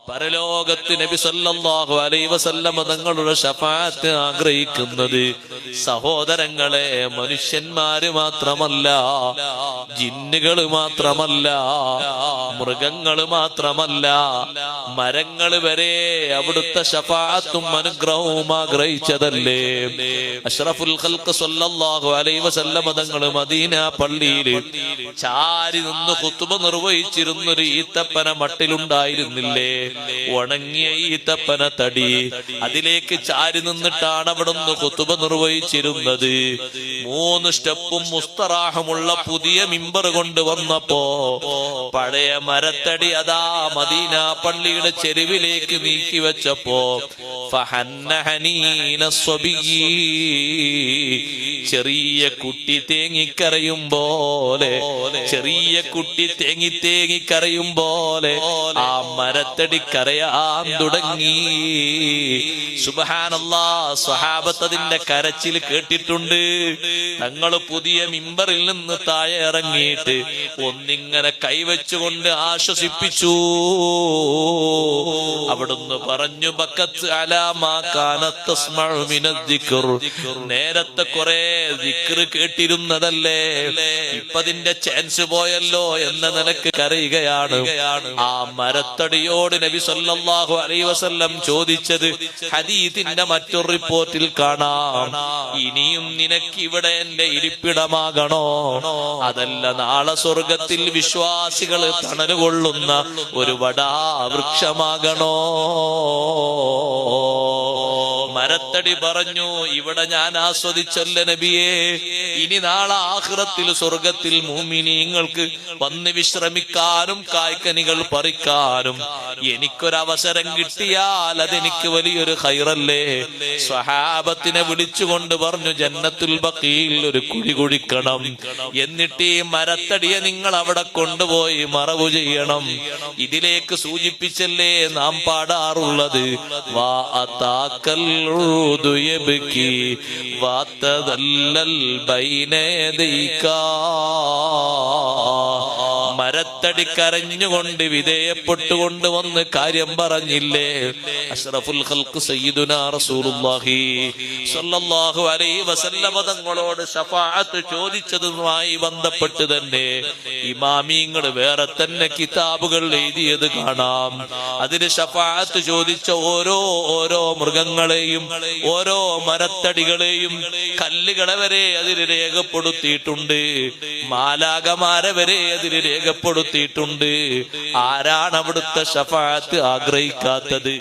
പരലോകത്ത് നബി സല്ലല്ലാഹു അലൈഹി വസല്ലം തങ്ങളുടെ ശഫാഅത്ത് ആഗ്രഹിക്കുന്നത് സഹോദരങ്ങളെ മനുഷ്യന്മാര് മാത്രമല്ല, ജിന്നുകള് മാത്രമല്ല, മൃഗങ്ങള് മാത്രമല്ല, മരങ്ങള് വരെ അവിടുത്തെ ശഫാഅത്തും അനുഗ്രഹവും ആഗ്രഹിച്ചതല്ലേ. അഷ്റഫുൽ ഖൽഖ് സല്ലല്ലാഹു അലൈഹി വസല്ലം തങ്ങൾ മദീന പള്ളിയിൽ ചാരി നിന്ന് ഖുതുബ നിർവഹിച്ചിരുന്നൊരു ഈത്തപ്പന മട്ടിലുണ്ടായിരുന്നില്ലേ? ഉണങ്ങിയ ഈത്തപ്പന തടി, അതിലേക്ക് ചാരി നിന്നിട്ടാണ് അവിടുന്ന് ഖുതുബ നിർവഹിച്ചിരുന്നത്. 3 സ്റ്റെപ്പും മുസ്തറാഹുമുള്ള പുതിയ മിമ്പർ കൊണ്ടുവന്നപ്പോ പഴയ മരത്തടി അതാ മദീന പള്ളിയുടെ ചെരുവിലേക്ക് നീക്കി വെച്ചപ്പോ ചെറിയ കുട്ടി തേങ്ങിക്കരയും പോലെ, ചെറിയ കുട്ടി തേങ്ങിക്കരയും പോലെ ആ മരത്തടി കരയാൻ തുടങ്ങി. സുബ്ഹാനല്ലാഹ്, സ്വഹാബത്ത് അതിന്റെ കരച്ചിൽ കേട്ടിട്ടുണ്ട്. തങ്ങൾ പുതിയ മിമ്പറിൽ നിന്ന് താഴെ ഇറങ്ങിയിട്ട് ഒന്നിങ്ങനെ കൈവച്ചുകൊണ്ട് ആശ്വസിപ്പിച്ചു. അവിടുന്ന് പറഞ്ഞു, ബക്കത്ത് അലാമാ കാനത്ത് തസ്മഉ മിനദ്ദിക്ർ, നേരത്തെ കുറെ ദിക്ർ കേട്ടിരുന്നതല്ലേ, ഇപ്പതിന്റെ ചാൻസ് പോയല്ലോ എന്ന നിലക്ക് കരയുകയാണ്. ആ മരത്തടിയോട് നബി സല്ലല്ലാഹു അലൈഹി വസല്ലം ചോദിച്ചത് ഹദീസിന്റെ മറ്റൊരു റിപ്പോർട്ടിൽ കാണാം, ഇനിയും നിനക്ക് ഇവിടെ എന്റെ ഇരിപ്പിടമാകണോ, അതല്ല നാളെ സ്വർഗത്തിൽ വിശ്വാസികൾ തണലുകൊള്ളുന്ന ഒരു വടാ വൃക്ഷമാകണോ? മരത്തടി പറഞ്ഞു, ഇവിടെ ഞാൻ ആസ്വദിച്ചല്ല നബിയേ, ഇനി നാളെ ആഖിറത്തിൽ സ്വർഗത്തിൽ മുഅ്മിനീങ്ങൾക്ക് വന്ന് വിശ്രമിക്കാനും കായ്ക്കനികൾ പറിക്കാനും എനിക്കൊരവസരം കിട്ടിയാൽ അതെനിക്ക് വലിയൊരു ഖൈറല്ലേ. സ്വഹാബത്തിനെ വിളിച്ചുകൊണ്ട് പറഞ്ഞു, ജന്നത്തുൽ ബഖീൽ ഒരു കുഴി കുഴിക്കണം, എന്നിട്ട് ഈ മരത്തടിയെ നിങ്ങൾ അവിടെ കൊണ്ടുപോയി മറവു ചെയ്യണം. ഇതിലേക്ക് സൂചിപ്പിച്ചല്ലേ നാം പാടാറുള്ളത്, വാ അതാക്കൽ ുയബ്കി വാതദല്ലൽ ബൈന യദൈക. മരത്തടി കരഞ്ഞുകൊണ്ട് വിധേയപ്പെട്ടുകൊണ്ട് വന്ന് കാര്യം പറഞ്ഞില്ലേ? അഷ്റഫുൽ ഖൽഖ് സയ്യിദുനാ റസൂലുള്ളാഹി സ്വല്ലല്ലാഹു അലൈഹി വസല്ലം തങ്ങളോട് ശഫാഅത്ത് ചോദിച്ചതുമായി ബന്ധപ്പെട്ട് തന്നെ ഇമാമിങ്ങൾ വേറെ തന്നെ കിതാബുകൾ എഴുതിയത് കാണാം. അതിന് ശഫാഅത്ത് ചോദിച്ച ഓരോ മൃഗങ്ങളെയും ഓരോ മരത്തടികളെയും കല്ലുകളെ വരെ അതിൽ രേഖപ്പെടുത്തിയിട്ടുണ്ട്, മാലാകമാരെ വരെ അതിൽ രേഖപ്പെടുത്തിയിട്ടുണ്ട്. ആരാണ് അവിടുത്തെ ശഫാഅത്ത് ആഗ്രഹിക്കാത്തത്?